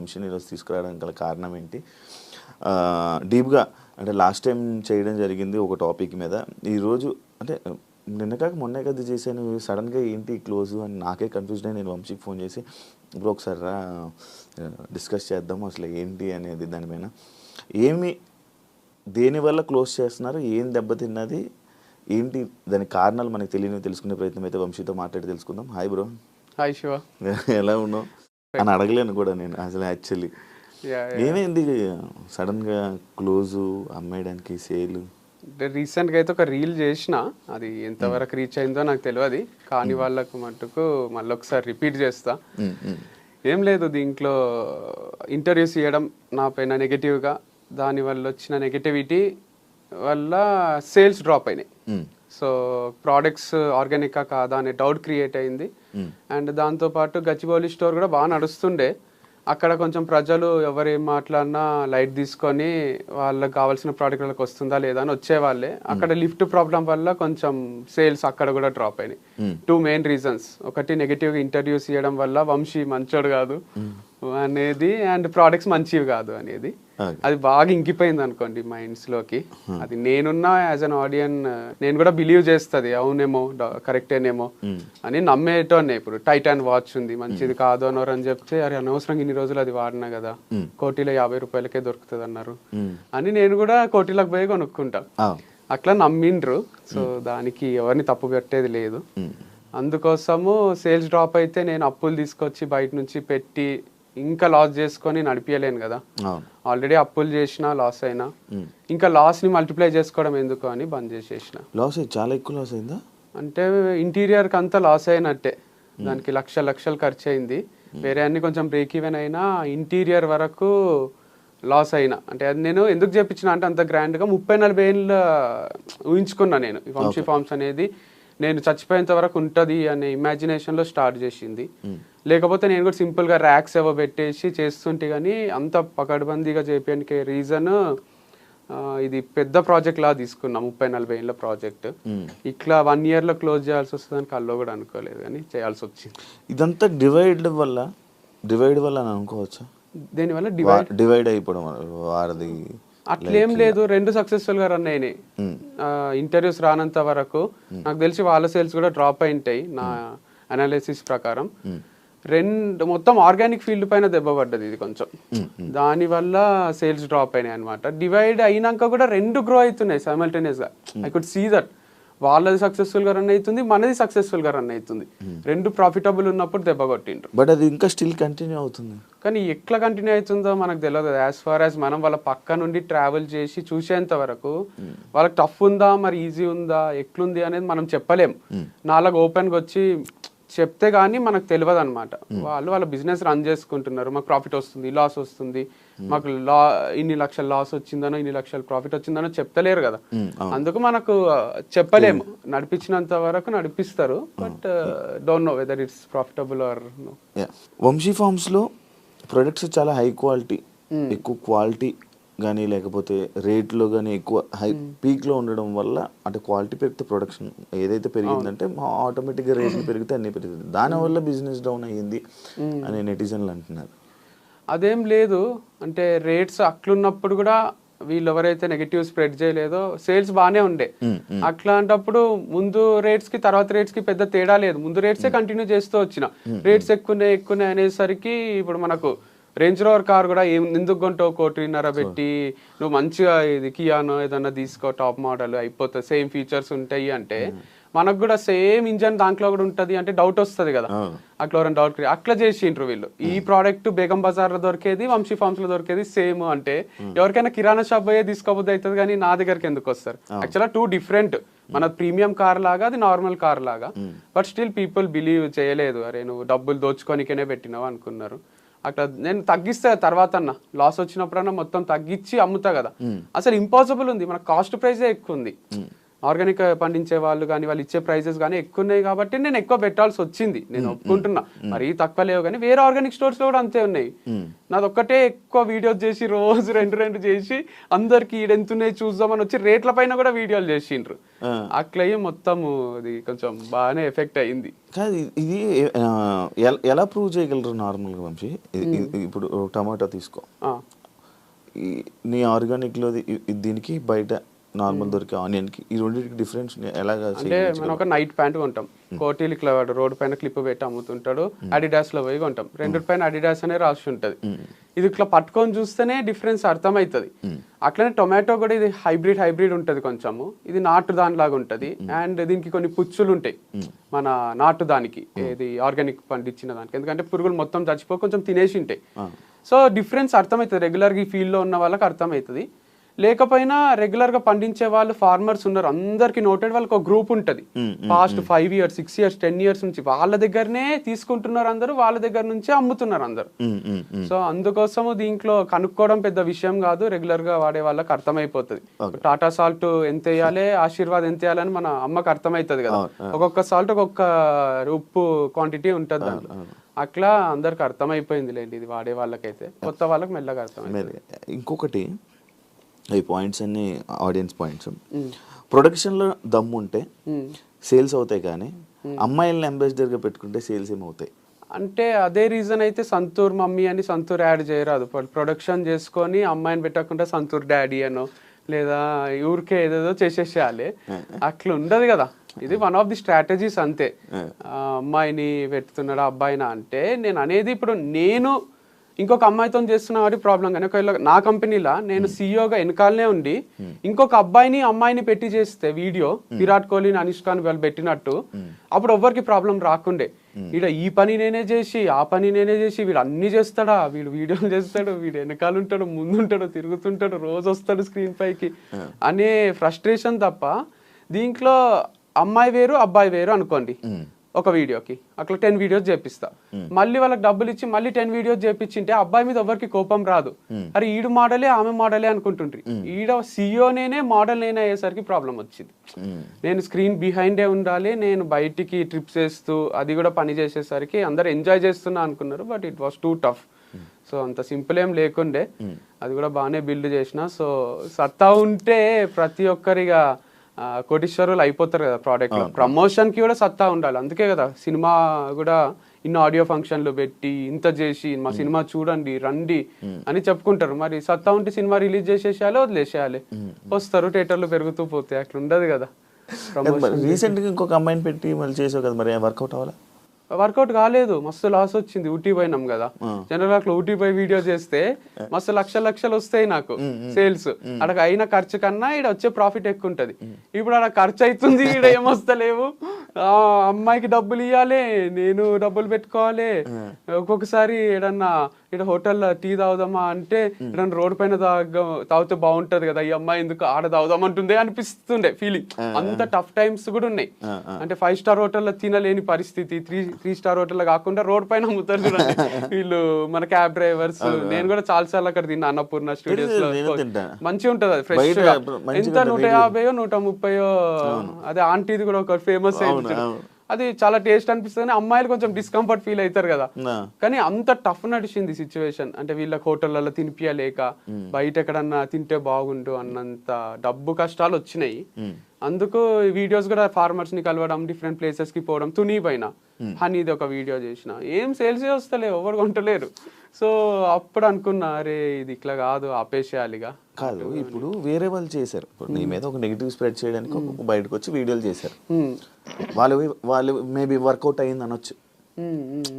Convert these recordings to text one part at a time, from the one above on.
వంశీని ఈరోజు తీసుకురావడానికి గల కారణం ఏంటి, డీప్గా అంటే లాస్ట్ టైం చేయడం జరిగింది ఒక టాపిక్ మీద, ఈరోజు అంటే నిన్న కాక మొన్నే కదా చేశాను, సడన్గా ఏంటి క్లోజు అని నాకే కన్ఫ్యూజన్ అయ్యి నేను వంశీకి ఫోన్ చేసి ఇప్పుడు ఒకసారి రా డిస్కస్ చేద్దాము అసలు ఏంటి అనేది దానిపైన, దేనివల్ల క్లోజ్ చేస్తున్నారు, ఏం దెబ్బతిన్నది ఏంటి, దాని కారణాలు మనకు తెలియని తెలుసుకునే ప్రయత్నం అయితే వంశీతో మాట్లాడి తెలుసుకుందాం. Hi bro. హాయ్ శివ. ఎలా ఉన్నావు అని అడగలేను కూడా నేను అసలు యాక్చువల్లీ. ఏమైంది సడన్గా క్లోజు అమ్మేయడానికి సేల్? రీసెంట్గా అయితే ఒక రీల్ చేసిన, అది ఎంతవరకు రీచ్ అయిందో నాకు తెలియదు, కానీ వాళ్ళకు మటుకు మళ్ళీ ఒకసారి రిపీట్ చేస్తా. ఏం లేదు, దీంట్లో ఇంటర్వ్యూస్ ఇవ్వడం నా పైన నెగటివ్గా, దానివల్ల వచ్చిన నెగటివిటీ వల్ల సేల్స్ డ్రాప్ అయినాయి. సో ప్రోడక్ట్స్ ఆర్గానికా కాదా అనే డౌట్ క్రియేట్ అయింది. అండ్ దాంతోపాటు గచ్చిబౌలి స్టోర్ కూడా బాగా నడుస్తుండే, అక్కడ కొంచెం ప్రజలు ఎవరేం మాట్లాడినా లైట్ తీసుకొని వాళ్ళకి కావాల్సిన ప్రోడక్ట్ వాళ్ళకి వస్తుందా లేదా అని వచ్చేవాళ్ళే. అక్కడ లిఫ్ట్ ప్రాబ్లం వల్ల కొంచెం సేల్స్ అక్కడ కూడా డ్రాప్ అయినాయి. 2 మెయిన్ రీజన్స్, ఒకటి నెగటివ్గా ఇంటర్వ్యూస్ ఇవ్వడం వల్ల వంశీ మంచోడు కాదు అనేది, అండ్ ప్రోడక్ట్స్ మంచివి కాదు అనేది. అది బాగా ఇంకిపోయింది అనుకోండి మైండ్స్లోకి. అది నేనున్నా యాజ్ అన్ ఆడియన్ నేను కూడా బిలీవ్ చేస్తుంది, అవునేమో కరెక్టేనేమో అని నమ్మేటోనే. ఇప్పుడు టైటాన్ వాచ్ ఉంది, మంచిది కాదు అన్నారు అని చెప్తే, అరే అనవసరంగా ఇన్ని రోజులు అది వాడినా కదా, కోటిలో 50 రూపాయలకే దొరుకుతుంది అన్నారు అని నేను కూడా కోటిలోకి పోయి కొనుక్కుంటా. అట్లా నమ్మిండ్రు. సో దానికి ఎవరిని తప్పు పెట్టేది లేదు. అందుకోసము సేల్స్ డ్రాప్ అయితే నేను అప్పులు తీసుకొచ్చి బయట నుంచి పెట్టి ఇంకా లాస్ చేసుకొని నడిపించలేను కదా. ఆల్రెడీ అప్పులు చేసినా లాస్ అయినా, ఇంకా లాస్ ని మల్టిప్లై చేసుకోవడం ఎందుకు అని బంద్ చేసేసిన. లాస్ చాలా ఎక్కువ లాస్ అయిందా అంటే ఇంటీరియర్ కి అంతా లాస్ అయినట్టే, దానికి లక్షలు ఖర్చు అయింది. వేరే అన్ని కొంచెం బ్రేక్ ఈవెన్ అయినా ఇంటీరియర్ వరకు లాస్ అయినా. అంటే అది నేను ఎందుకు చెప్పించిన అంటే అంత గ్రాండ్ గా 30-40 ఏళ్ళు ఊహించుకున్నా నేను. ఈ వంశీ ఫార్మ్స్ అనేది నేను చచ్చిపోయేంత వరకు ఉంటుంది అనే ఇమాజినేషన్లో స్టార్ట్ చేసింది. లేకపోతే నేను కూడా సింపుల్గా ర్యాక్స్ ఏవో పెట్టేసి చేస్తుంటే, కానీ అంత పకడ్బందీగా చేయడానికి రీజన్ ఇది పెద్ద ప్రాజెక్ట్ లా తీసుకున్నా, 30-40 ఏళ్ళ ప్రాజెక్ట్. ఇట్లా 1 yearలో క్లోజ్ చేయాల్సి వస్తుందని కల్లో కూడా అనుకోలేదు, కానీ చేయాల్సి వచ్చింది. ఇదంతా డివైడ్ వల్ల అని అనుకోవచ్చా? దేనివల్ల డివైడ్ అయిపోవడం వారిది అట్లేం లేదు, 2 సక్సెస్ఫుల్ గా రన్ అయినాయి. ఇంటర్వ్యూస్ రానంత వరకు నాకు తెలిసి వాళ్ళ సేల్స్ కూడా డ్రాప్ అయింటాయి నా అనాలిసిస్ ప్రకారం. మొత్తం ఆర్గానిక్ ఫీల్డ్ పైన దెబ్బ పడ్డది ఇది కొంచెం, దానివల్ల సేల్స్ డ్రాప్ అయినాయి అనమాట. డివైడ్ అయినాక కూడా 2 గ్రో అవుతున్నాయి సైమల్టేనియస్ గా. ఐ కుడ్ సీ దట్ వాళ్ళది సక్సెస్ఫుల్ గా రన్ అవుతుంది, మనది సక్సెస్ఫుల్ గా రన్ అవుతుంది. 2 ప్రాఫిటబుల్ ఉన్నప్పుడు దెబ్బ కొట్టిండ్రు. బట్ అది ఇంకా స్టిల్ కంటిన్యూ అవుతుంది. కానీ ఎట్లా కంటిన్యూ అవుతుందో మనకు తెలియదు. యాజ్ ఫార్ యాజ్ మనం వాళ్ళ పక్క నుండి ట్రావెల్ చేసి చూసేంత వరకు వాళ్ళకి టఫ్ ఉందా మరి ఈజీ ఉందా ఎట్లుంది అనేది మనం చెప్పలేం. నాలుగు ఓపెన్గా వచ్చి చెప్తే కానీ మనకు తెలియదు అనమాట. వాళ్ళ బిజినెస్ రన్ చేసుకుంటున్నారు, మాకు ప్రాఫిట్ వస్తుంది, లాస్ వస్తుంది, మాకు ఇన్ని లక్షల లాస్ వచ్చిందనో ఇన్ని లక్షల ప్రాఫిట్ వచ్చిందనో చెప్తలేరు కదా. అందుకు మనకు చెప్పలేము. నడిపించినంత వరకు నడిపిస్తారు, but don't know whether it's profitable or no. Vamshi farms లో ప్రొడక్ట్స్ చాలా హై క్వాలిటీ, ఎక్కువ క్వాలిటీ కానీ లేకపోతే రేట్లో కానీ ఎక్కువ హై పీక్లో ఉండడం వల్ల, అంటే క్వాలిటీ పెరిగితే ప్రొడక్షన్ ఏదైతే పెరిగిందంటే ఆటోమేటిక్గా రేట్లు పెరిగితే అన్నీ పెరుగుతుంది, దానివల్ల బిజినెస్ డౌన్ అయ్యింది అని నెటిజన్లు అంటున్నారు. అదేం లేదు, అంటే రేట్స్ అట్లున్నప్పుడు కూడా వీళ్ళు ఎవరైతే నెగటివ్ స్ప్రెడ్ చేయలేదో సేల్స్ బాగానే ఉండే. అట్లాంటప్పుడు ముందు రేట్స్ కి తర్వాత రేట్స్ కి పెద్ద తేడా లేదు, ముందు రేట్సే కంటిన్యూ చేస్తూ వచ్చిన. రేట్స్ ఎక్కువ అనేసరికి ఇప్పుడు మనకు రేంజ్ రోవర్ కార్ కూడా ఎందుకు కొంటావు 1.5 కోటి పెట్టి, నువ్వు మంచిగా ఇది కియానో ఏదన్నా తీసుకో టాప్ మోడల్ అయిపోతుంది, సేమ్ ఫీచర్స్ ఉంటాయి అంటే మనకు కూడా సేమ్ ఇంజన్ దాంట్లో కూడా ఉంటుంది అంటే డౌట్ వస్తుంది కదా. అట్లా డౌట్ అట్లా చేసిండ్రు వీళ్ళు. ఈ ప్రోడక్ట్ బేగం బజార్ లో దొరికేది వంశీ ఫార్మ్స్ లో దొరికేది సేమ్ అంటే ఎవరికైనా కిరాణా షాప్ పోయే తీసుకోబోద్ది అవుతుంది, కానీ నా దగ్గరికి ఎందుకు వస్తారు? యాక్చువల్గా 2 డిఫరెంట్, మన ప్రీమియం కార్ లాగా అది నార్మల్ కార్ లాగా. బట్ స్టిల్ పీపుల్ బిలీవ్ చేయలేదు, అరే నువ్వు డబ్బులు దోచుకోనికనే పెట్టినావు అనుకున్నారు. అట్లా నేను తగ్గిస్తా తర్వాత అన్న లాస్ వచ్చినప్పుడన్నా మొత్తం తగ్గించి అమ్ముతా కదా. అసలు ఇంపాసిబుల్ ఉంది, మన కాస్ట్ ప్రైజే ఎక్కువ ఉంది. ఆర్గానిక్ పండించే వాళ్ళు కానీ వాళ్ళు ఇచ్చే ప్రైజెస్ కానీ ఎక్కువ ఉన్నాయి కాబట్టి నేను ఎక్కువ పెట్టాల్సి వచ్చింది. నేను ఒప్పుకుంటున్నా, మరీ తక్కువ లేవు కానీ వేరే ఆర్గానిక్ స్టోర్స్ లో కూడా అంతే ఉన్నాయి. నాది ఒక్కటే ఎక్కువ వీడియోస్ చేసి రోజు రెండు చేసి అందరికి ఈడెంతున్నాయి చూద్దామని వచ్చి రేట్ల పైన కూడా వీడియోలు చేసిండ్రు. అట్లా మొత్తం ఇది కొంచెం బాగానే ఎఫెక్ట్ అయింది. కాదు ఇది ఎలా ప్రూవ్ చేయగలరు నార్మల్గా వంశీ? ఇప్పుడు టమాటా తీసుకో, నీ ఆర్గానిక్లో దీనికి బయట నార్మల్ దొరికే ఆనియన్కి ఈ రెండింటికి డిఫరెన్స్ ఎలాగా? అంటే మనం ఒక నైట్ ప్యాంట్ కొంటాం, కోటీలు ఇట్లా రోడ్ పైన క్లిప్ పెట్టి అమ్ముతుంటాడు, అడిడాస్ లో పోయి కొంటాం, రెండు పైన అడిడాస్ అనే రాసి ఉంటది. ఇది ఇట్లా పట్టుకొని చూస్తేనే డిఫరెన్స్ అర్థమవుతుంది. అట్లనే టొమాటో కూడా ఇది హైబ్రిడ్ ఉంటది కొంచెము, ఇది నాటు దానిలాగా ఉంటది. అండ్ దీనికి కొన్ని పుచ్చులు ఉంటాయి మన నాటు దానికి, ఇది ఆర్గానిక్ పండించిన దానికి, ఎందుకంటే పురుగులు మొత్తం చచ్చిపో కొంచెం తినేసి ఉంటాయి. సో డిఫరెన్స్ అర్థమవుతుంది, రెగ్యులర్గా ఈ ఫీల్డ్లో ఉన్న వాళ్ళకి అర్థమవుతుంది. లేకపోయినా రెగ్యులర్ గా పండించే వాళ్ళు ఫార్మర్స్ ఉన్నారు, అందరికి నోటెడ్ వాళ్ళకి ఒక గ్రూప్ ఉంటది. పాస్ట్ 5 years 6 years 10 years నుంచి వాళ్ళ దగ్గరనే తీసుకుంటున్నారు అందరూ, వాళ్ళ దగ్గర నుంచే అమ్ముతున్నారు అందరు. సో అందుకోసం దీంట్లో కనుక్కోవడం పెద్ద విషయం కాదు, రెగ్యులర్ గా వాడే వాళ్ళకి అర్థమైపోతుంది. టాటా సాల్ట్ ఎంత వేయాలి, ఆశీర్వాద్ ఎంత వేయాలని మన అమ్మకి అర్థమవుతుంది కదా, ఒక్కొక్క సాల్ట్ ఒక్కొక్క ఉప్పు క్వాంటిటీ ఉంటది దాంట్లో. అట్లా అందరికి అర్థమైపోయింది లేండి, ఇది వాడే వాళ్ళకైతే. కొత్త వాళ్ళకి మెల్లగా అర్థమైంది. ఇంకొకటి, ఈ పాయింట్స్ అన్ని ఆడియన్స్ పాయింట్స్, ప్రొడక్షన్లో దమ్ము ఉంటే సేల్స్ అవుతాయి, కానీ అమ్మాయిల్ని అంబాసిడర్గా పెట్టుకుంటే సేల్స్ ఏమవుతాయి? అంటే అదే రీజన్ అయితే సంతూర్ మమ్మీ అని సంతూర్ యాడ్ చేయరాదు. ప్రొడక్షన్ చేసుకొని అమ్మాయిని పెట్టకుండా సంతూర్ డాడీ అనో లేదా ఊరికే ఏదేదో చేసేసేయాలి, అట్లా ఉండదు కదా. ఇది వన్ ఆఫ్ ది స్ట్రాటజీస్ అంతే. అమ్మాయిని పెడుతున్నాడు అబ్బాయినా అంటే, నేను అనేది ఇప్పుడు నేను ఇంకొక అమ్మాయితో చేస్తున్నా కాబట్టి ప్రాబ్లం. కానీ ఒకవేళ నా కంపెనీలో నేను సీఈఓగా వెనకాలనే ఉండి ఇంకొక అబ్బాయిని అమ్మాయిని పెట్టి చేస్తే వీడియో, విరాట్ కోహ్లీని అనుష్కాని వాళ్ళు పెట్టినట్టు, అప్పుడు ఎవ్వరికి ప్రాబ్లం రాకుండే. వీడు ఈ పని నేనే చేసి ఆ పని నేనే చేసి వీడు అన్ని చేస్తాడా, వీడు వీడియోలు చేస్తాడు, వీడు వెనకాల ఉంటాడు ముందుంటాడు తిరుగుతుంటాడు రోజు వస్తాడు స్క్రీన్ పైకి అనే ఫ్రస్ట్రేషన్ తప్ప, దీంట్లో అమ్మాయి వేరు అబ్బాయి వేరు అనుకోండి ఒక వీడియోకి, అట్లా 10 వీడియోస్ చేపిస్తా, మళ్ళీ వాళ్ళకి డబ్బులు ఇచ్చి మళ్ళీ 10 వీడియోస్ చేపించింటే అబ్బాయి మీద ఎవరికి కోపం రాదు. అరే ఈడు మోడలే ఆమె మోడలే అనుకుంటుండ్రి, ఈడ సీఈఓ నేనే మోడల్ నేనే అయ్యేసరికి ప్రాబ్లం వచ్చింది. నేను స్క్రీన్ బిహైండే ఉండాలి, నేను బయటికి ట్రిప్స్ వేస్తూ అది కూడా పని చేసేసరికి అందరు ఎంజాయ్ చేస్తున్నా అనుకున్నారు, but it was two tough. So అంత సింపుల్ ఏం లేకుండే, అది కూడా బాగానే బిల్డ్ చేసిన. సో సత్తా ఉంటే ప్రతి ఒక్కరిగా కోటీశ్వరులు అయిపోతారు కదా ప్రోడక్ట్ లో. ప్రమోషన్ కి కూడా సత్తా ఉండాలి, అందుకే కదా సినిమా కూడా ఇన్ని ఆడియో ఫంక్షన్లు పెట్టి ఇంత చేసి మా సినిమా చూడండి రండి అని చెప్పుకుంటారు. మరి సత్తా ఉంటే సినిమా రిలీజ్ చేసేసేయాలి, వదిలేసేయాలి, వస్తారు థియేటర్లు పెరుగుతూ పోతే, అట్లా ఉండదు కదా. రీసెంట్ గా ఇంకొక అమ్మాయిని పెట్టి మళ్ళీ చేసావు కదా, మరి వర్కౌట్ అవ్వాలా? వర్కౌట్ కాలేదు, మస్తు లాస్ వచ్చింది. ఊటీ పోయినాం కదా, జనరల్ అట్లా ఊటీ పోయి వీడియో చేస్తే మస్తు లక్షలు వస్తాయి నాకు సేల్స్. అక్కడ అయిన ఖర్చు కన్నా ఇక్కడ వచ్చే ప్రాఫిట్ ఎక్కువ ఉంటది. ఇప్పుడు అక్కడ ఖర్చు అవుతుంది, ఇక్కడ ఏమొస్తలేవు, అమ్మాయికి డబ్బులు ఇవ్వాలి, నేను డబ్బులు పెట్టుకోవాలి. ఒక్కొక్కసారి ఏడన్నా ఇక్కడ హోటల్లో టీ తాగుదామా అంటే ఏదన్నా రోడ్ పైన తాగితే బాగుంటది కదా, ఈ అమ్మాయి ఎందుకు ఆడ తాగుదామంటుందే అనిపిస్తుండే ఫీలింగ్. అంత టఫ్ టైమ్స్ కూడా ఉన్నాయి. అంటే 5 star హోటల్లో తినలేని పరిస్థితి, 3 star హోటల్లో కాకుండా రోడ్ పైన అమ్ముతారు చూడండి వీళ్ళు, మన క్యాబ్ డ్రైవర్స్. నేను కూడా చాలా సార్లు అక్కడ తిన్నా అన్నపూర్ణ స్టూడియోస్ లో, మంచిగా ఉంటది అది ఫ్రెష్ గా. ఎంత 150 130, అదే ఆంటీది కూడా ఒక ఫేమస్ అయింది, అది చాలా టేస్ట్ అనిపిస్తుంది. అమ్మాయిలు కొంచెం డిస్కంఫర్ట్ ఫీల్ అవుతారు కదా, కానీ అంత టఫ్ నడిచింది సిచ్యువేషన్. అంటే వీళ్ళకి హోటళ్లలో తినిపియలేక, బయట ఎక్కడన్నా తింటే బాగుండు అన్నంత డబ్బు కష్టాలు వచ్చినాయి. అందుకు వీడియోస్ కూడా ఫార్మర్స్ ని కలవడం, డిఫరెంట్ ప్లేసెస్ కి పోవడం. తుని పైన హనీది ఒక వీడియో చేసిన, ఏం సేల్స్ వస్తలే, ఎవరు కొంటలేరు. సో అప్పుడు అనుకున్నా, అరే ఇది ఇట్లా కాదు, ఆపేసేయాలిగా. కాదు, ఇప్పుడు వేరే వాళ్ళు చేశారు, నీ మీద ఒక నెగిటివ్ స్ప్రెడ్ చేయడానికి బయటకు వచ్చి వీడియోలు చేశారు, వాళ్ళు మేబీ వర్కౌట్ అయ్యింది అనొచ్చు,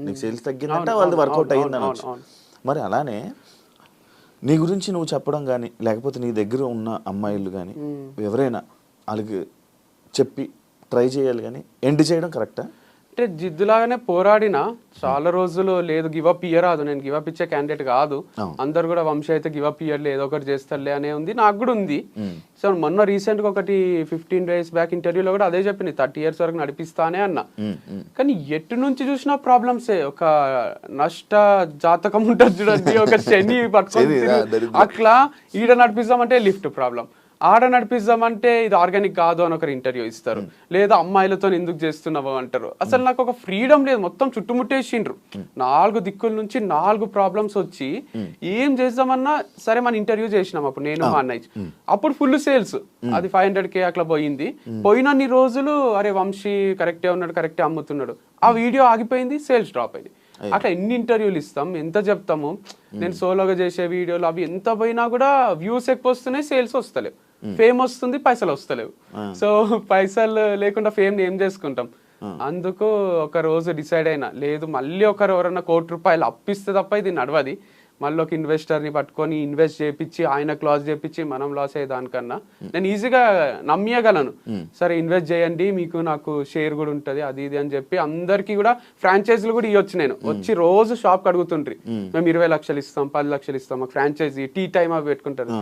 నీకు సేల్స్ తగ్గిందంటే వాళ్ళది వర్కౌట్ అయ్యింది అనొచ్చు. మరి అలానే నీ గురించి నువ్వు చెప్పడం కానీ, లేకపోతే నీ దగ్గర ఉన్న అమ్మాయిలు కానీ ఎవరైనా వాళ్ళకి చెప్పి ట్రై చేయాలి, కానీ ఎండ్ చేయడం కరెక్టా? అంటే జిద్దులాగానే పోరాడినా చాలా రోజులు లేదు, గివప్ ఇయ్యరాదు, నేను గివప్ ఇచ్చే క్యాండిడేట్ కాదు. అందరు కూడా వంశీ అయితే గివప్ ఇయ్యర్లే, ఏదో ఒకటి చేస్తారులే అనే ఉంది, నాకు కూడా ఉంది. సో మొన్న రీసెంట్ గా ఒకటి 15 days బ్యాక్ ఇంటర్వ్యూలో కూడా అదే చెప్పింది, 30 years వరకు నడిపిస్తానే అన్నా. కానీ ఎటు నుంచి చూసినా ప్రాబ్లమ్సే. ఒక నష్ట జాతకం ఉంటుంది చూడండి, ఒక శని పట్టుకొని అట్లా ఈడ నడిపిస్తామంటే లిఫ్ట్ ప్రాబ్లం, ఆడ నడిపిద్దామంటే ఇది ఆర్గానిక్ కాదు అని ఒకరు ఇంటర్వ్యూ ఇస్తారు, లేదా అమ్మాయిలతో ఎందుకు చేస్తున్నావు అంటారు. అసలు నాకు ఒక ఫ్రీడమ్ లేదు, మొత్తం చుట్టుముట్టేసిండ్రు. 4 దిక్కుల నుంచి 4 ప్రాబ్లమ్స్ వచ్చి ఏం చేద్దామన్నా సరే మన ఇంటర్వ్యూ చేసినాం అప్పుడు నేను మా అన్నయ్య. అప్పుడు ఫుల్ సేల్స్, అది 500K అట్లా పోయింది. పోయినన్ని రోజులు అరే వంశీ కరెక్టే ఉన్నాడు, కరెక్టే అమ్ముతున్నాడు, ఆ వీడియో ఆగిపోయింది, సేల్స్ డ్రాప్ అయింది. అట్లా ఎన్ని ఇంటర్వ్యూలు ఇస్తాం, ఎంత చెప్తాము. నేను సోలోగా చేసే వీడియోలు అవి ఎంత పోయినా కూడా వ్యూస్ ఎక్కువ వస్తున్నాయి, సేల్స్ వస్తలేవు. ఫేమ్ వస్తుంది, పైసలు వస్తలేవు. సో పైసలు లేకుండా ఫేమ్ ఏం చేసుకుంటాం. అందుకు ఒక రోజు డిసైడ్ అయినా, లేదు మళ్ళీ ఒకరు ఎవరన్నా ₹1,00,00,000 అప్పిస్తే తప్ప ఇది నడవది. మళ్ళీ ఒక ఇన్వెస్టర్ని పట్టుకొని ఇన్వెస్ట్ చేయించి ఆయన క్లాస్ చేయించి మనం లాస్ అయ్యే దానికన్నా నేను ఈజీగా నమ్మగలను. సరే ఇన్వెస్ట్ చేయండి, మీకు నాకు షేర్ కూడా ఉంటుంది, అది ఇది అని చెప్పి అందరికీ కూడా ఫ్రాంచైజీలు కూడా ఇవ్వచ్చు. నేను వచ్చి రోజు షాప్కి అడుగుతుండ్రి, మేము 20 లక్షలు ఇస్తాం, 10 లక్షలు ఇస్తాం, మాకు ఫ్రాంచైజీ టీ టైమ్ అవి పెట్టుకుంటారు.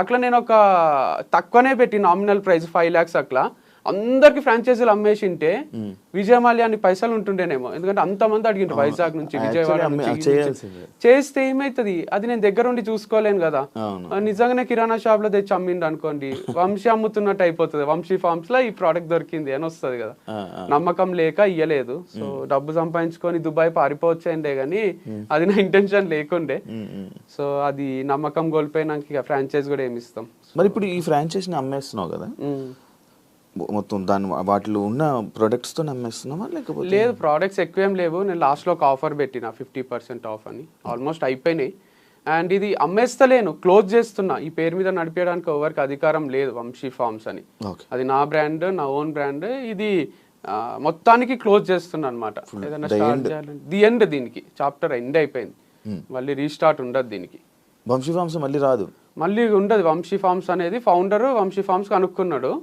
అట్లా నేను ఒక తక్కువనే పెట్టి నామినల్ ప్రైస్ 5 lakhs అట్లా అందరికి ఫ్రాంచైజీలు అమ్మేసింటే విజయమాల్యా అని పైసలు ఉంటుండేనేమో. ఎందుకంటే అంతమంది అడిగిండ్రు వైజాగ్ నుంచి, విజయవాడ నుంచి. చేస్తే ఏమైతుంది, అది నేను దగ్గర ఉండి చూసుకోలేను కదా. నిజంగానే కిరాణా షాప్ లో తెచ్చి అమ్మిండు అనుకోండి, వంశీ అమ్ముతున్నట్టు అయిపోతుంది. వంశీ ఫార్మ్స్ లో ఈ ప్రోడక్ట్ దొరికింది అని వస్తుంది కదా. నమ్మకం లేక ఇయ్యలేదు. సో డబ్బు సంపాదించుకొని దుబాయ్ పారిపోవచ్చేండే గానీ అది నా ఇంటెన్షన్ లేకుండే. సో అది నమ్మకం కోల్పోయినాక ఇక ఫ్రాంచైజ్ కూడా ఏమి ఇస్తాం. మరి ఇప్పుడు ఈ ఫ్రాంచైజీని అమ్మేస్తున్నావు కదా, మొత్తం దాని వాటిలో ఉన్న ప్రొడక్ట్స్తో అమ్మేస్తున్నామా లేకపోతే? లేదు, ప్రోడక్ట్స్ ఎక్కువేం లేవు. నేను లాస్ట్లో ఒక ఆఫర్ పెట్టిన 50% ఆఫ్ అని, ఆల్మోస్ట్ అయిపోయినాయి. అండ్ ఇది అమ్మేస్తలేను, క్లోజ్ చేస్తున్నా. ఈ పేరు మీద నడిపేయడానికి ఎవరికి అధికారం లేదు, వంశీ ఫార్మ్స్ అని. అది నా బ్రాండ్, నా ఓన్ బ్రాండ్. ఇది మొత్తానికి క్లోజ్ చేస్తున్నా అనమాట. ఏదైనా స్టార్ట్ చేయాలంటే ది ఎండ్, దీనికి చాప్టర్ ఎండ్ అయిపోయింది, మళ్ళీ రీస్టార్ట్ ఉండదు దీనికి. వంశీ ఫార్మ్స్ మళ్ళీ రాదు, మళ్ళీ ఉండదు. వంశీ ఫార్మ్స్ అనేది ఫౌండర్ వంశీ ఫార్మ్స్ కనుక్కున్నాడు,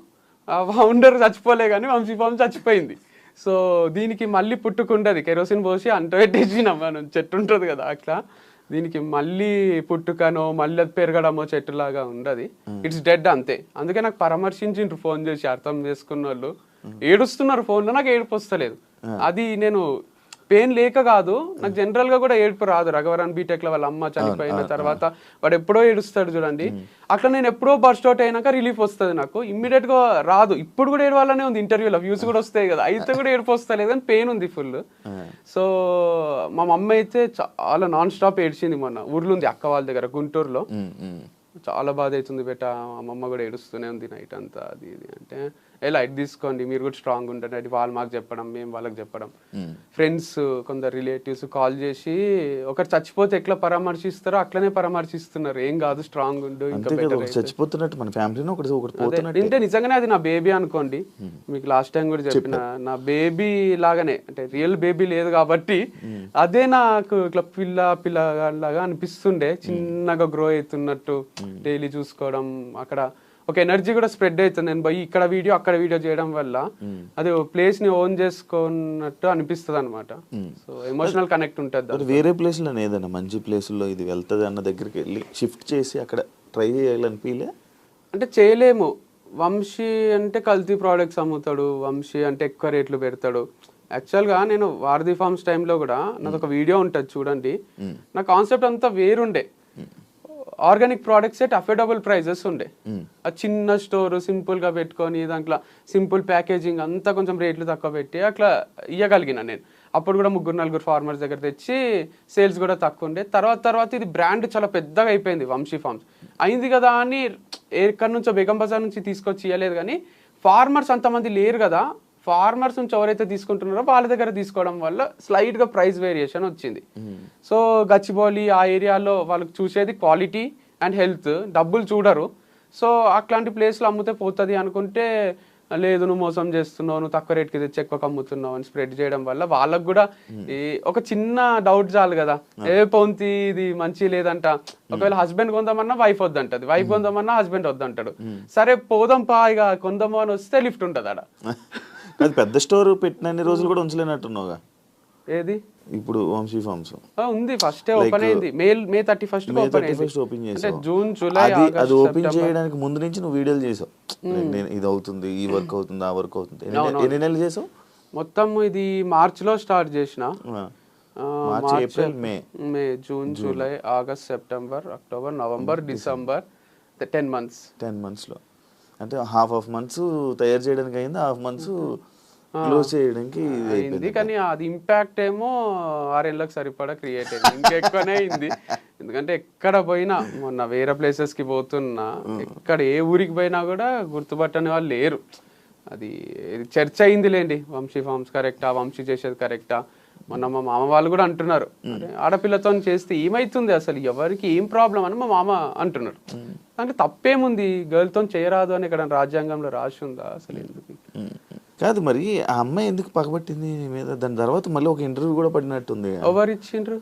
ఫౌండర్ చచ్చిపోలే కానీ వంశీ ఫార్మ్స్ చచ్చిపోయింది. సో దీనికి మళ్ళీ పుట్టుకుంటది, కెరోసిన్ పోసి అంటపెట్టేసినాం మనం, చెట్టు ఉంటుంది కదా అట్లా. దీనికి మళ్ళీ పుట్టుకనో మళ్ళీ అది పెరగడమో చెట్టులాగా ఉండదు, ఇట్స్ డెడ్ అంతే. అందుకే నాకు పరామర్శించిండ్రు ఫోన్ చేసి, అర్థం చేసుకున్న వాళ్ళు ఏడుస్తున్నారు ఫోన్లో, నాకు ఏడుపు వస్తలేదు. అది నేను పెయిన్ లేక కాదు, నాకు జనరల్ గా కూడా ఏడుపు రాదు. రఘువరన్ బీటెక్ లో వాళ్ళ అమ్మ చనిపోయిన తర్వాత వాడు ఎప్పుడో ఏడుస్తాడు చూడండి, అట్లా నేను ఎప్పుడో బర్స్ట్ అవుట్ అయినాక రిలీఫ్ వస్తుంది, నాకు ఇమ్మీడియట్ గా రాదు. ఇప్పుడు కూడా ఏడవాలనే ఉంది, ఇంటర్వ్యూలో వ్యూస్ కూడా వస్తాయి కదా, అయితే కూడా ఏడుపు వస్తలేదు కానీ పెయిన్ ఉంది ఫుల్. సో మా మమ్మీ అయితే చాలా నాన్ స్టాప్ ఏడ్చింది. మొన్న ఊర్లో ఉంది అక్క వాళ్ళ దగ్గర గుంటూరులో, చాలా బాధ అవుతుంది బేట, అమ్మమ్మ కూడా ఏడుస్తూనే ఉంది నైట్ అంతా, అది ఇది అంటే లైట్ తీసుకోండి, మీరు కూడా స్ట్రాంగ్ ఉంటుంది. అది వాళ్ళు మాకు చెప్పడం, మేము వాళ్ళకి చెప్పడం. ఫ్రెండ్స్ కొందరు రిలేటివ్స్ కాల్ చేసి ఒకరు చచ్చిపోతే ఎట్లా పరామర్శిస్తారో అట్లనే పరామర్శిస్తున్నారు, ఏం కాదు స్ట్రాంగ్ ఉండు, ఇంకా చచ్చిపోతున్నట్టు మన ఫ్యామిలీలో అంటే నిజంగానే అది నా బేబీ అనుకోండి. మీకు లాస్ట్ టైం కూడా చెప్పిన, నా బేబీ లాగానే, అంటే రియల్ బేబీ లేదు కాబట్టి అదే నాకు ఇట్లా పిల్లలాగా అనిపిస్తుండే, చిన్నగా గ్రో అవుతున్నట్టు డైలీ చూసుకోవడం. అక్కడ ఒక ఎనర్జీ కూడా స్ప్రెడ్ అవుతుంది, నేను పోయి ఇక్కడ వీడియో అక్కడ వీడియో చేయడం వల్ల అది ప్లేస్ ని ఓన్ చేసుకున్నట్టు అనిపిస్తుంది అనమాట. సో ఎమోషనల్ కనెక్ట్ ఉంటుంది. వేరే ప్లేస్ లో ఏదైనా మంచి ప్లేస్ లో ఇది వెళ్తుంది అన్న దగ్గరికి వెళ్ళి షిఫ్ట్ చేసి అక్కడ ట్రై చేయాలనిపించలే? అంటే చేయలేము. వంశీ అంటే కల్తీ ప్రోడక్ట్స్ అమ్ముతాడు, వంశీ అంటే ఎక్కువ రేట్లు పెడతాడు. యాక్చువల్గా నేను వారధి ఫార్మ్స్ టైంలో కూడా నాది ఒక వీడియో ఉంటుంది చూడండి, నా కాన్సెప్ట్ అంతా వేరుండే. Organic products at affordable prices ఉండే, ఆ చిన్న స్టోర్ సింపుల్ గా పెట్టుకొని దాంట్లో సింపుల్ ప్యాకేజింగ్ అంతా కొంచెం రేట్లు తక్కువ పెట్టి అట్లా ఇవ్వగలిగిన నేను. అప్పుడు కూడా 3-4 ఫార్మర్స్ దగ్గర తెచ్చి సేల్స్ కూడా తక్కువ ఉండే. తర్వాత ఇది బ్రాండ్ చాలా పెద్దగా అయిపోయింది, వంశీ ఫార్మ్స్ అయింది కదా అని ఎక్కడి నుంచో బేగం బజార్ నుంచి తీసుకొచ్చి ఇవ్వలేదు. కానీ ఫార్మర్స్ అంతమంది లేరు కదా, ఫార్మర్స్ నుంచి ఎవరైతే తీసుకుంటున్నారో వాళ్ళ దగ్గర తీసుకోవడం వల్ల స్లైట్ గా ప్రైస్ వేరియేషన్ వచ్చింది. సో గచ్చిబౌలి ఆ ఏరియాలో వాళ్ళకి చూసేది క్వాలిటీ అండ్ హెల్త్, డబ్బులు చూడరు. సో అట్లాంటి ప్లేస్లో అమ్ముతే పోతుంది అనుకుంటే, లేదు నువ్వు మోసం చేస్తున్నావు, నువ్వు తక్కువ రేట్కి తెచ్చి ఎక్కువ అమ్ముతున్నావు అని స్ప్రెడ్ చేయడం వల్ల వాళ్ళకు కూడా ఒక చిన్న డౌట్ చాలు కదా, ఏ పొంతి ఇది మంచి లేదంట. ఒకవేళ హస్బెండ్ కొందామన్నా వైఫ్ వద్దంటది, వైఫ్ కొందామన్నా హస్బెండ్ వద్దంటాడు. సరే పోదాం పా ఇక కొందాము అని వస్తే లిఫ్ట్ ఉంటుంది ఆడ. పెద్ద స్టోర్ పెట్టినన్ని రోజులు కూడా ఉంచలేనట్టున్నావుగా. ఏది ఇప్పుడు వంశీ ఫార్మ్స్ ఉంది, ఫస్ట్ ఓపెన్ అయింది May 31st ఓపెన్ చేసావు. జూన్ జూలై అది ఓపెన్ చేయడానికి ముందు నుంచి నువ్వు వీడియోలు చేసావు, నేను ఇది అవుతుంది, ఈ వర్క్ అవుతుంది, ఆ వర్క్ అవుతుంది. ఎన్ని నెలలు చేసావు మొత్తం? ఇది మార్చ్ లో స్టార్ట్ చేసిన, March April May June July August September October November December 10 months. 10 months లో అంటే హాఫ్ మంత్స్ తయారు చేయడానికి అయింది, హాఫ్ మంత్స్ క్లోజ్ చేయడానికి అయింది. కానీ అది ఇంపాక్ట్ ఏమో 6 ఏళ్ళకి సరిపడా క్రియేట్ అయింది, ఇంకెక్కువనే అయింది. ఎందుకంటే ఎక్కడ పోయినా, మొన్న వేరే ప్లేసెస్కి పోతున్నా, ఎక్కడ ఏ ఊరికి పోయినా కూడా గుర్తుపట్టని వాళ్ళు లేరు. అది చర్చ అయింది లేండి, వంశీ ఫార్మ్స్ కరెక్టా, వంశీ చేసేది కరెక్టా. మొన్న మా మామ వాళ్ళు కూడా అంటున్నారు, ఆడపిల్లతో చేస్తే ఏమైతుంది అసలు, ఎవరికి ఏం ప్రాబ్లం అని మా మామ అంటున్నారు. అంటే తప్పేముంది, గర్ల్తో చేయరాదు అని ఇక్కడ రాజ్యాంగంలో రాసి ఉందా అసలు? ఎందుకు కాదు మరి ఆ అమ్మాయి ఎందుకు పగబట్టింది నీ మీద? దాని తర్వాత మళ్ళీ ఒక ఇంటర్వ్యూ కూడా పడినట్టుంది. ఎవరు ఇచ్చిండ్రు?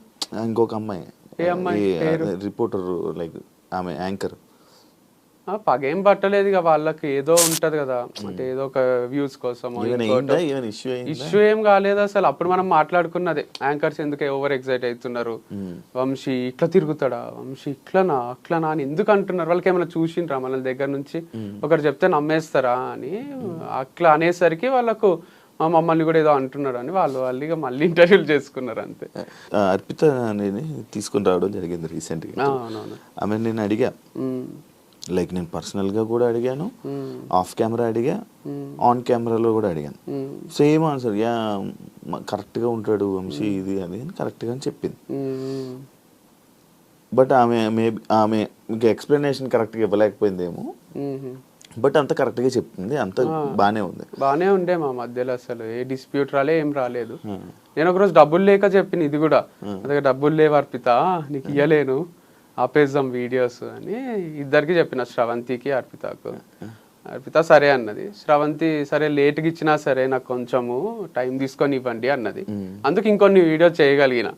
ఇంకొక అమ్మాయి, ఏ అమ్మాయి? రిపోర్టర్, లైక్ ఆమె యాంకర్. పగేం పట్టలేదు ఇక, వాళ్ళకి ఏదో ఉంటది కదా, అంటే ఏదో ఒక వ్యూస్ కోసం. ఇష్యూ ఏం కాలేదు అసలు. అప్పుడు మనం మాట్లాడుకున్నదే, యాంకర్స్ ఎందుకు ఓవర్ ఎక్సైట్ అవుతున్నారు, వంశీ ఇట్లా తిరుగుతాడా, వంశీ ఇట్లనా అట్లనా అని ఎందుకు అంటున్నారు, వాళ్ళకి ఏమైనా చూసిండ్రా మన దగ్గర నుంచి, ఒకరు చెప్తే నమ్మేస్తారా అని అట్లా అనేసరికి వాళ్ళకు మమ్మల్ని కూడా ఏదో అంటున్నాడు అని వాళ్ళు ఇక మళ్ళీ ఇంటర్వ్యూలు చేసుకున్నారు అంతే. అర్పిత అనేది తీసుకుని రావడం జరిగింది రీసెంట్గా. ఆమె నేను అడిగా, లైక్ నేను పర్సనల్గా కూడా అడిగాను, ఆఫ్ కెమెరా అడిగా, ఆన్ కెమెరాలో కూడా అడిగాను. సేమ్ ఆన్సర్, యా కరెక్ట్గా ఉంటాడు వంశీ ఇది అది అని కరెక్ట్గా అని చెప్పింది. బట్ ఆమె ఇంకా ఎక్స్ప్లెనేషన్ కరెక్ట్గా ఇవ్వలేకపోయిందేమో, బట్ అంత కరెక్ట్గా చెప్పింది, అంత బాగానే ఉంది. బాగానే ఉండే మా మధ్యలో, అసలు ఏ డిస్ప్యూట్ ఏం రాలేదు. నేను ఒకరోజు డబ్బులు లేక చెప్పిన ఇది కూడా, అదే డబ్బులు లేవు అర్పిత, నీకు ఇయ్యలేను, ఆపేద్దాం వీడియోస్ అని ఇద్దరికి చెప్పిన, శ్రవంతికి అర్పితకు. అర్పిత సరే అన్నది, శ్రవంతి సరే లేట్గా ఇచ్చినా సరే నాకు కొంచెము టైం తీసుకొని ఇవ్వండి అన్నది. అందుకు ఇంకొన్ని వీడియో చేయగలిగిన,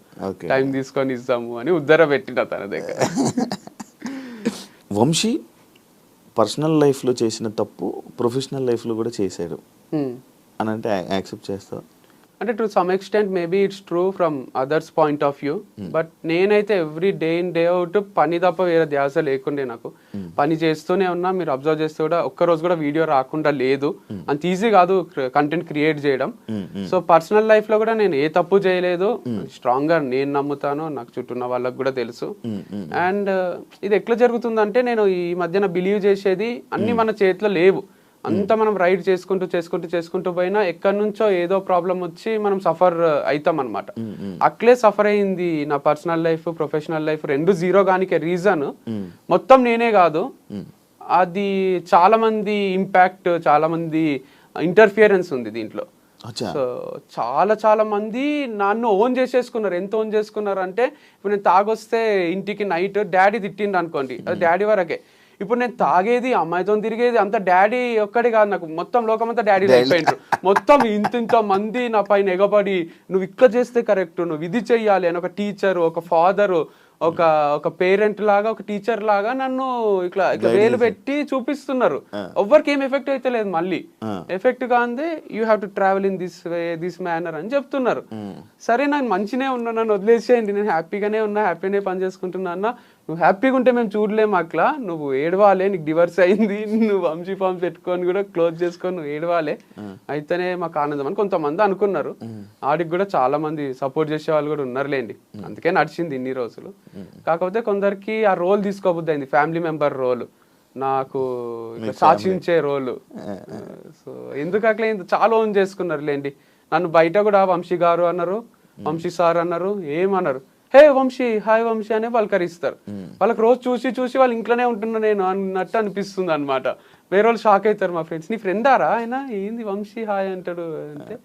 టైం తీసుకొని ఇస్తాము అని ఉద్దర పెట్టిన తన దగ్గర. వంశీ పర్సనల్ లైఫ్లో చేసిన తప్పు ప్రొఫెషనల్ లైఫ్లో కూడా చేశాడు అని అంటే యాక్సెప్ట్ చేస్తావు? అంటే to some extent maybe it's true from others point of view. But నేనైతే every day in day out పని తప్ప వేరే ధ్యాస లేకుండే. నాకు పని చేస్తూనే ఉన్నా, మీరు అబ్జర్వ్ చేస్తే కూడా ఒక్కరోజు కూడా వీడియో రాకుండా లేదు. అంత ఈజీ కాదు కంటెంట్ క్రియేట్ చేయడం. సో పర్సనల్ లైఫ్ లో కూడా నేను ఏ తప్పు చేయలేదు, స్ట్రాంగ్ గా నేను నమ్ముతాను, నాకు చుట్టూ ఉన్న వాళ్ళకి కూడా తెలుసు. అండ్ ఇది ఎట్లా జరుగుతుందంటే, నేను ఈ మధ్యన బిలీవ్ చేసేది అన్ని మన చేతిలో లేవు. అంతా మనం రైడ్ చేసుకుంటూ పోయినా ఎక్కడి నుంచో ఏదో ప్రాబ్లం వచ్చి మనం సఫర్ అవుతాం అనమాట. అట్లే సఫర్ అయింది నా పర్సనల్ లైఫ్, ప్రొఫెషనల్ లైఫ్ రెండు జీరో గానికి రీజన్ మొత్తం నేనే కాదు, అది చాలా మంది ఇంపాక్ట్, చాలా మంది ఇంటర్ఫియరెన్స్ ఉంది దీంట్లో. సో చాలా మంది నన్ను ఓన్ చేసేసుకున్నారు. ఎంత ఓన్ చేసుకున్నారు అంటే, ఇప్పుడు నేను తాగొస్తే ఇంటికి నైట్ డాడీ తిట్టిండు అనుకోండి, అది డాడీ వరకే. ఇప్పుడు నేను తాగేది, అమ్మాయితో తిరిగేది అంత డాడీ ఒక్కడే కాదు, నాకు మొత్తం లోకమంతా డాడీ అయిపోయిండ్రు. మొత్తం ఇంత మంది నా పైన ఎగబడి, నువ్వు ఇక్కడ చేస్తే కరెక్ట్, నువ్వు ఇది చెయ్యాలి అని ఒక టీచర్, ఒక ఫాదరు, ఒక పేరెంట్ లాగా, ఒక టీచర్ లాగా నన్ను ఇట్లా వేలు పెట్టి చూపిస్తున్నారు. ఎవ్వరికి ఏం ఎఫెక్ట్ అయితే లేదు, మళ్ళీ ఎఫెక్ట్ కాందే you have to travel in this way, this manner అని చెప్తున్నారు. సరే నాకు మంచినే ఉన్నా, నన్ను వదిలేసేయండి, నేను హ్యాపీగానే ఉన్నా, హ్యాపీనే పని చేసుకుంటున్నా అన్న. నువ్వు హ్యాపీగా ఉంటే మేము చూడలేము అట్లా, నువ్వు ఏడవాలే, నీకు డివర్స్ అయింది, నువ్వు వంశీ ఫార్మ్స్ పెట్టుకొని కూడా క్లోజ్ చేసుకొని నువ్వు ఏడవాలే, అయితేనే మాకు ఆనందం అని కొంతమంది అనుకున్నారు. ఆడికి కూడా చాలా మంది సపోర్ట్ చేసే వాళ్ళు కూడా ఉన్నారులేండి, అందుకే నడిచింది ఇన్ని రోజులు. కాకపోతే కొందరికి ఆ రోల్ తీసుకోబుద్ది అయింది, ఫ్యామిలీ మెంబర్ రోల్, నాకు సాక్షించే రోలు. సో ఎందుకు అట్లా చాలా ఓన్ చేసుకున్నారు లేండి. నన్ను బయట కూడా వంశీ గారు అన్నారు, వంశీ సార్ అన్నారు, ఏమన్నారు, హే వంశీ, హాయ్ వంశీ అనే పలకరిస్తారు. వాళ్ళకి రోజు చూసి వాళ్ళు ఇంట్లోనే ఉంటున్నా నేను అన్నట్టు అనిపిస్తుంది అనమాట. వేరే వాళ్ళు షాక్ అవుతారు, మా ఫ్రెండ్స్, నీ ఫ్రెండారా ఆయన, ఏంది వంశీ హాయ్ అంటాడు అంటే,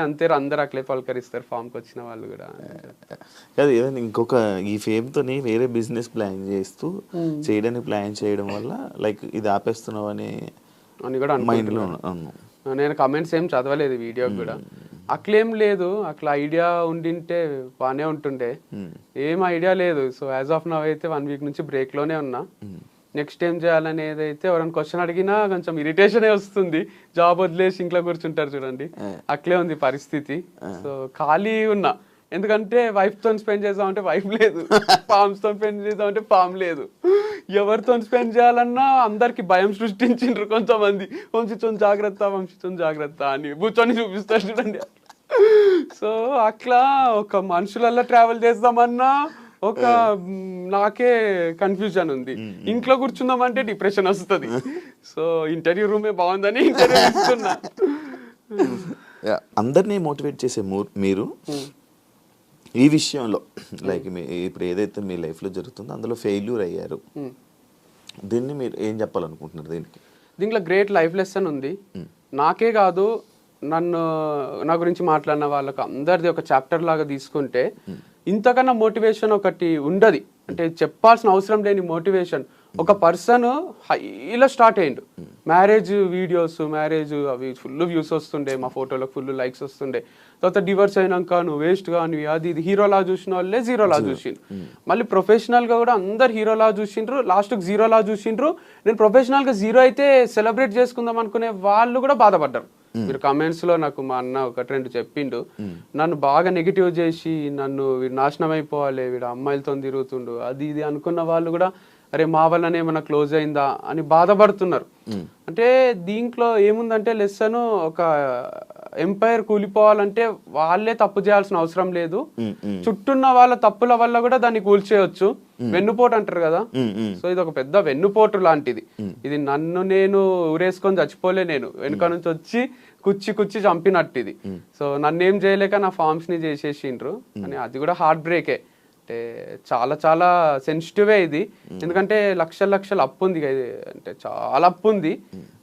అంతే అందరు అట్లే పలకరిస్తారు ఫామ్కి వచ్చిన వాళ్ళు కూడా. కాదు, ఏదైనా ఇంకొక ఈ ఫేమ్తోని వేరే బిజినెస్ ప్లాన్ చేస్తూ చేయడానికి ప్లాన్ చేయడం వల్ల లైక్ ఇది ఆపేస్తున్నావు అని కూడా మైండ్లో. నేను కమెంట్స్ ఏం చదవలేదు వీడియో కూడా, అట్లేం లేదు, అట్లా ఐడియా ఉండింటే బాగానే ఉంటుండే, ఏం ఐడియా లేదు. సో యాజ్ ఆఫ్ నవ్ అయితే 1 వీక్ నుంచి బ్రేక్ లోనే ఉన్నా. నెక్స్ట్ ఏం చేయాలనేది అయితే ఎవరైనా క్వశ్చన్ అడిగినా కొంచెం ఇరిటేషనే వస్తుంది. జాబ్ వదిలేసి ఇంట్లో కూర్చుంటారు చూడండి, అట్లే ఉంది పరిస్థితి. సో ఖాళీ ఉన్నా, ఎందుకంటే వైఫ్ తో స్పెండ్ చేద్దామంటే వైఫ్ లేదు, ఫార్మ్స్ తో స్పెండ్ చేద్దామంటే ఫామ్ లేదు. ఎవరితో స్పెండ్ చేయాలన్నా అందరికి భయం సృష్టించిండ్రు కొంతమంది, వంశీతో జాగ్రత్త అని కూర్చొని చూపిస్తారు చూడండి. సో అట్లా ఒక మనుషులల్లో ట్రావెల్ చేద్దామన్నా నాకే కన్ఫ్యూజన్ ఉంది. ఇంట్లో కూర్చుందామంటే డిప్రెషన్ వస్తుంది. సో ఇంటర్వ్యూ రూమే బాగుందని ఇంటర్వ్యూ ఇస్తున్నా. అందరినీ మోటివేట్ చేసే మీరు ఈ విషయంలో లైక్ ఇప్పుడు ఏదైతే మీ లైఫ్లో జరుగుతుందో అందులో ఫెయిల్యూర్ అయ్యారు, దీన్ని మీరు ఏం చెప్పాలనుకుంటున్నారు? దీంట్లో గ్రేట్ లైఫ్ లెసన్ ఉంది. నాకే కాదు, నా గురించి మాట్లాడిన వాళ్ళకి అందరిది ఒక చాప్టర్ లాగా తీసుకుంటే ఇంతకన్నా మోటివేషన్ ఒకటి ఉండదు. అంటే చెప్పాల్సిన అవసరం లేని మోటివేషన్. ఒక పర్సన్ హైలో స్టార్ట్ అయ్యిండు, మ్యారేజ్ వీడియోస్, మ్యారేజ్ అవి ఫుల్ వ్యూస్ వస్తుండే, మా ఫోటోలకు ఫుల్ లైక్స్ వస్తుండే. తర్వాత డివర్స్ అయినాక నువ్వు వేస్ట్ గా నువ్వు అది ఇది హీరోలా చూసిన వాళ్ళే జీరోలా చూసిండ్రు. మళ్ళీ ప్రొఫెషనల్ గా కూడా అందరు హీరోలా చూసిండ్రు, లాస్ట్కి జీరోలా చూసిండ్రు. నేను ప్రొఫెషనల్ గా జీరో అయితే సెలబ్రేట్ చేసుకుందాం అనుకునే వాళ్ళు కూడా బాధపడ్డారు. మీరు కమెంట్స్ లో నాకు మా అన్న ఒకటి రెండు చెప్పిండు, నన్ను బాగా నెగిటివ్ చేసి నన్ను వీడు నాశనం అయిపోవాలి, వీడు అమ్మాయిలతో తిరుగుతుండు అది ఇది అనుకున్న వాళ్ళు కూడా అరే మా వల్లనే ఏమన్నా క్లోజ్ అయిందా అని బాధపడుతున్నారు. అంటే దీంట్లో ఏముందంటే లెసన్, ఒక ఎంపైర్ కూలిపోవాలంటే వాళ్ళే తప్పు చేయాల్సిన అవసరం లేదు, చుట్టూన్న వాళ్ళ తప్పుల వల్ల కూడా దాన్ని కూల్చేయచ్చు. వెన్నుపోటు అంటారు కదా, సో ఇది ఒక పెద్ద వెన్నుపోటు లాంటిది. ఇది నన్ను నేను ఊరేసుకొని చచ్చిపోలే, నేను వెనుక నుంచి వచ్చి కుచ్చి చంపినట్టు ఇది. సో నన్ను ఏం చేయలేక నా ఫార్మ్స్ ని చేసేసిండ్రు అని, అది కూడా హార్ట్ బ్రేకే. అంటే చాలా చాలా సెన్సిటివే ఇది, ఎందుకంటే లక్షల అప్పు ఉంది, అంటే చాలా అప్పు ఉంది.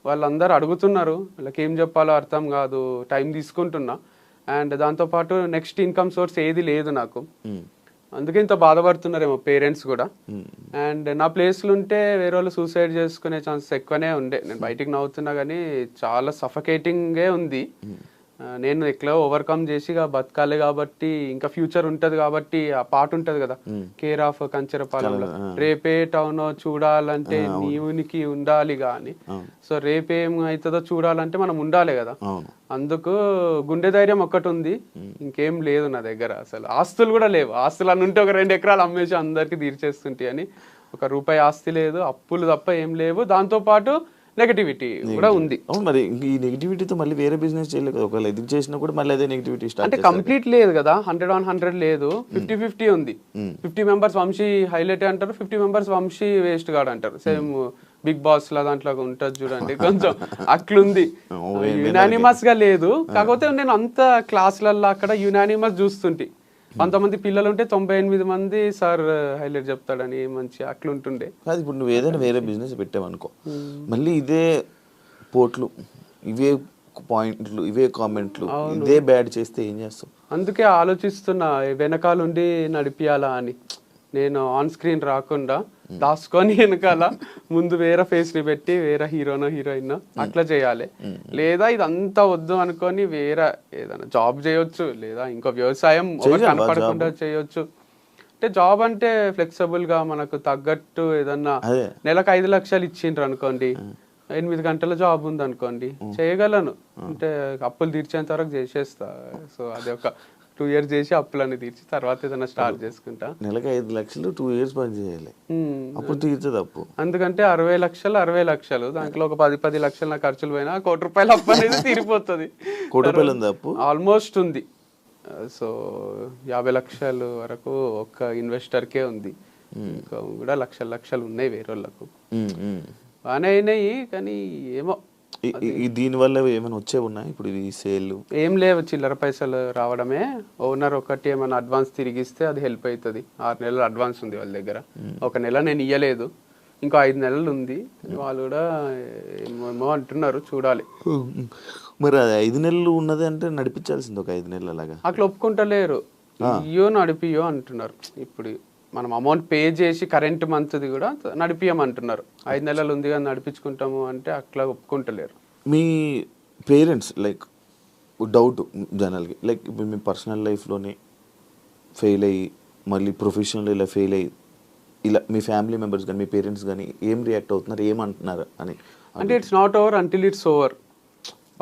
వాళ్ళందరూ అడుగుతున్నారు, వాళ్ళకి ఏం చెప్పాలో అర్థం కాదు, టైం తీసుకుంటున్నా. అండ్ దాంతోపాటు నెక్స్ట్ ఇన్కమ్ సోర్స్ ఏది లేదు నాకు, అందుకే ఇంత బాధపడుతున్నారేమో పేరెంట్స్ కూడా. అండ్ నా ప్లేస్లో ఉంటే వేరే వాళ్ళు సూసైడ్ చేసుకునే ఛాన్సెస్ ఎక్కువనే ఉండే. నేను బయటికి నవ్వుతున్నా కానీ చాలా సఫకేటింగే ఉంది. నేను ఎట్లా ఓవర్కమ్ చేసి బతకాలి కాబట్టి, ఇంకా ఫ్యూచర్ ఉంటది కాబట్టి, ఆ పాట ఉంటది కదా కేర్ ఆఫ్ కంచెరపాలెంలో, రేపే టౌన్ చూడాలంటే నీవునికి ఉండాలి గాని, సో రేపేం అవుతుందో చూడాలంటే మనం ఉండాలి కదా. అందుకు గుండె ధైర్యం ఒక్కటి ఉంది, ఇంకేం లేదు నా దగ్గర. అసలు ఆస్తులు కూడా లేవు, ఆస్తులు అని ఉంటే ఒక 2 ఎకరాలు అమ్మేసి అందరికి తీర్చేస్తుంటే అని, ₹1 ఆస్తి లేదు, అప్పులు తప్ప ఏం లేవు. దాంతో పాటు నెగటివిటీ కూడా ఉంది. మరి ఈ నెగటివిటీతో మళ్ళీ వేరే బిజినెస్ చేయలేదు, ఒకవేళ ఇది చేసినా కూడా మళ్ళీ అదే నెగటివిటీ స్టార్ట్. అంటే కంప్లీట్ లేదు కదా, 100 లేదు, 50-50 ఉంది. 50 మెంబర్స్ వంశీ హైలైట్ అంటారు, 50 మెంబర్స్ వంశీ వేస్ట్ గాడు అంటారు. సేమ్ బిగ్ బాస్ లా దాంట్లో ఉంటది చూడండి, కొంచెం అట్లుంది. యునానిమస్ గా లేదు, కాకపోతే నేను అంత క్లాసులలో అక్కడ యునానిమస్ చూస్తుంటే 100 మంది పిల్లలు ఉంటే 98 మంది సార్ హైలైట్ చెప్తాడని మంచి అట్లుంటుండే. కాదు, ఇప్పుడు నువ్వు ఏదైనా వేరే బిజినెస్ పెట్టావనుకో, మళ్ళీ ఇదే పోట్లు, ఇవే పాయింట్లు, ఇవే కామెంట్లు, ఇదే బ్యాడ్ చేస్తే ఏం చేస్తావు? అందుకే ఆలోచిస్తున్నా వెనకాలండి నడిపియాలా అని. నేను ఆన్ స్క్రీన్ రాకుండా దాచుకొని వెనకాల ముందు వేరే ఫేస్ ని పెట్టి వేరే హీరోనో హీరోయిన్ అట్లా చేయాలి. లేదా ఇదంతా వద్దు అనుకొని వేరే ఏదైనా జాబ్ చేయొచ్చు, లేదా ఇంకో వ్యవసాయం కనపడకుండా చేయొచ్చు. అంటే జాబ్ అంటే ఫ్లెక్సిబుల్ గా మనకు తగ్గట్టు ఏదన్నా నెలకు 5 లక్షలు ఇచ్చిండ్రు అనుకోండి, 8 గంటల జాబ్ ఉంది అనుకోండి, చేయగలను. అంటే అప్పులు తీర్చేంత వరకు చేసేస్తా. సో అది ఒక 2 years చేసి అప్పులన్నీ తీర్చి తర్వాత ఏదైనా స్టార్ట్ చేసుకుంటా. నెలకు 5 లక్షలు 2 years పని చేయాలి, అప్పుడు తీర్చదు అప్పు. అందుకంటే 60 లక్షలు దాంట్లో ఒక 10 లక్షలు నా ఖర్చులు పోయినా ₹1 అప్పు అనేది తీరిపోతుంది. ₹1 అప్పు ఆల్మోస్ట్ ఉంది. సో 50 లక్షలు వరకు ఒక ఇన్వెస్టర్కే ఉంది, ఇంకా కూడా లక్షలు ఉన్నాయి వేరే వాళ్ళకు. బాగానే అయినాయి కానీ ఏమో దీని వల్ల ఏమైనా వచ్చే ఉన్నాయి ఇప్పుడు ఈ సేల్? ఏం లేవు, చిల్లర పైసలు రావడమే. ఓనర్ ఒకటి ఏమైనా అడ్వాన్స్ తిరిగిస్తే అది హెల్ప్ అవుతుంది. 6 నెలలు అడ్వాన్స్ ఉంది వాళ్ళ దగ్గర, 1 నెల నేను ఇయ్యలేదు, ఇంకో 5 నెలలు ఉంది. వాళ్ళు కూడా ఏమో అంటున్నారు, చూడాలి. మరి అది 5 నెలలు ఉన్నది అంటే నడిపించాల్సింది ఒక 5 నెలలు అలాగా. అట్లా ఒప్పుకుంటలేరు, ఇయ్యో నడిపియో అంటున్నారు. ఇప్పుడు మనం అమౌంట్ పే చేసి కరెంట్ మంత్ది కూడా నడిపియమంటున్నారు. 5 నెలలు ఉంది కానీ నడిపించుకుంటాము అంటే అట్లా ఒప్పుకుంటలేరు. మీ పేరెంట్స్ లైక్ డౌట్ జనరల్గా, లైక్ ఇప్పుడు మీ పర్సనల్ లైఫ్లోనే ఫెయిల్ అయ్యి మళ్ళీ ప్రొఫెషనల్ ఇలా ఫెయిల్ అయ్యి ఇలా మీ ఫ్యామిలీ మెంబర్స్ కానీ మీ పేరెంట్స్ కానీ ఏం రియాక్ట్ అవుతున్నారు, ఏమంటున్నారు అని? అంటే it's not over until it's over.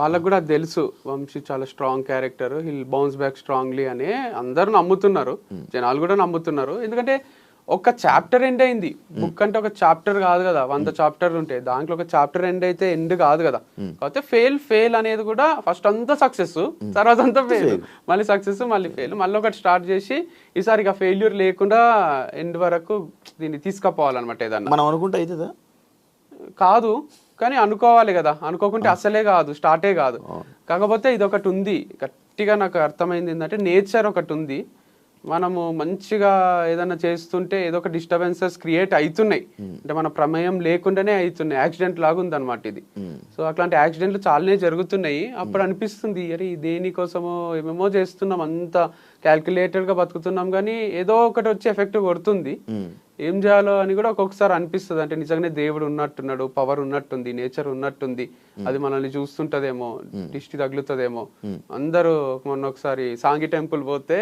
వాళ్ళకు కూడా తెలుసు వంశీ చాలా strong character, hill bounce back strongly అని అందరూ నమ్ముతున్నారు, జనాలు కూడా నమ్ముతున్నారు. ఎందుకంటే ఒక చాప్టర్ ఎండ్ అయింది, బుక్ అంటే ఒక చాప్టర్ కాదు కదా, 100 చాప్టర్లు ఉంటాయి, దాంట్లో ఒక చాప్టర్ ఎండ్ అయితే ఎండ్ కాదు కదా. కాకపోతే ఫెయిల్ అనేది కూడా ఫస్ట్ అంతా సక్సెస్, తర్వాత అంతా ఫెయిల్, మళ్ళీ సక్సెస్, మళ్ళీ ఫెయిల్, మళ్ళీ ఒకటి స్టార్ట్ చేసి ఈసారి ఇక ఫెయిల్యూర్ లేకుండా ఎండ్ వరకు దీన్ని తీసుకుపోవాలన్నమాట. ఏదన్నా మనం అనుకుంటే అవుతుందా? కాదు, కానీ అనుకోవాలి కదా, అనుకోకుంటే అసలే కాదు, స్టార్టే కాదు. కాకపోతే ఇది ఒకటి ఉంది గట్టిగా నాకు అర్థమైంది ఏంటంటే, నేచర్ ఒకటి ఉంది. మనము మంచిగా ఏదైనా చేస్తుంటే ఏదో ఒక డిస్టర్బెన్సెస్ క్రియేట్ అవుతున్నాయి, అంటే మన ప్రమేయం లేకుండానే అవుతున్నాయి. యాక్సిడెంట్ లాగా ఉందన్నమాట ఇది. సో అట్లాంటి యాక్సిడెంట్లు చాలానే జరుగుతున్నాయి. అప్పుడు అనిపిస్తుంది, అరే దేనికోసమో ఏమేమో చేస్తున్నాం, అంత క్యాల్కులేటెడ్ గా బతుకుతున్నాం, కానీ ఏదో ఒకటి వచ్చి ఎఫెక్ట్ కొడుతుంది. ఏం చేయాలో అని కూడా ఒక్కొక్కసారి అనిపిస్తుంది. అంటే నిజంగానే దేవుడు ఉన్నట్టున్నాడు, పవర్ ఉన్నట్టుంది, నేచర్ ఉన్నట్టుంది, అది మనల్ని చూస్తుంటదేమో, దిష్టి తగులుతుందేమో. అందరూ మొన్న ఒకసారి సాంగి టెంపుల్ పోతే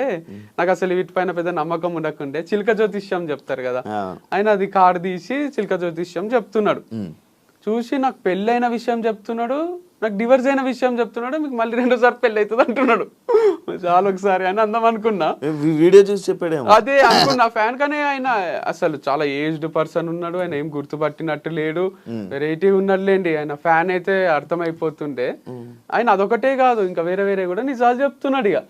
నాకు అసలు వీటిపైన పెద్ద నమ్మకం ఉండకుండే, చిలక జ్యోతిష్యం చెప్తారు కదా, ఆయన అది కార్డు తీసి చిలక జ్యోతిష్యం చెప్తున్నాడు. చూసి నాకు పెళ్ళైన విషయం చెప్తున్నాడు, నాకు డివర్స్ అయిన విషయం చెప్తున్నాడు, మీకు మళ్ళీ 2సారి పెళ్ళి అవుతుంది అంటున్నాడు. చాలా ఒకసారి అని అందం అనుకున్నా, వీడియో చూసి చెప్పాడు అదే అనుకున్నా. ఫ్యాన్ కానీ ఆయన అసలు చాలా ఏజ్డ్ పర్సన్ ఉన్నాడు, ఆయన ఏం గుర్తుపట్టినట్టు లేడు, వెరైటీ ఉన్నట్లేండి. ఆయన ఫ్యాన్ అయితే అర్థమైపోతుండే. ఆయన అదొకటే కాదు, ఇంకా వేరే వేరే కూడా నిజాలు చెప్తున్నాడు. ఇక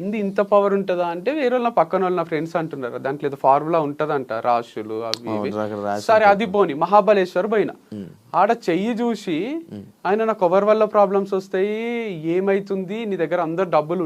ఇది ఇంత పవర్ ఉంటుందా అంటే, వేరే వాళ్ళ పక్కన వాళ్ళ ఫ్రెండ్స్ అంటున్నారు దాంట్లో ఏదో ఫార్ములా ఉంటదంట, రాశులు అవి ఇవి. సరే అది పోని, మహాబలేశ్వర్ పోయినా, ఆడ చెయ్యి చూసి ఆయన నాకు ఎవరి వల్ల ప్రాబ్లమ్స్ వస్తాయి, ఏమైతుంది, నీ దగ్గర అందరు డబ్బులు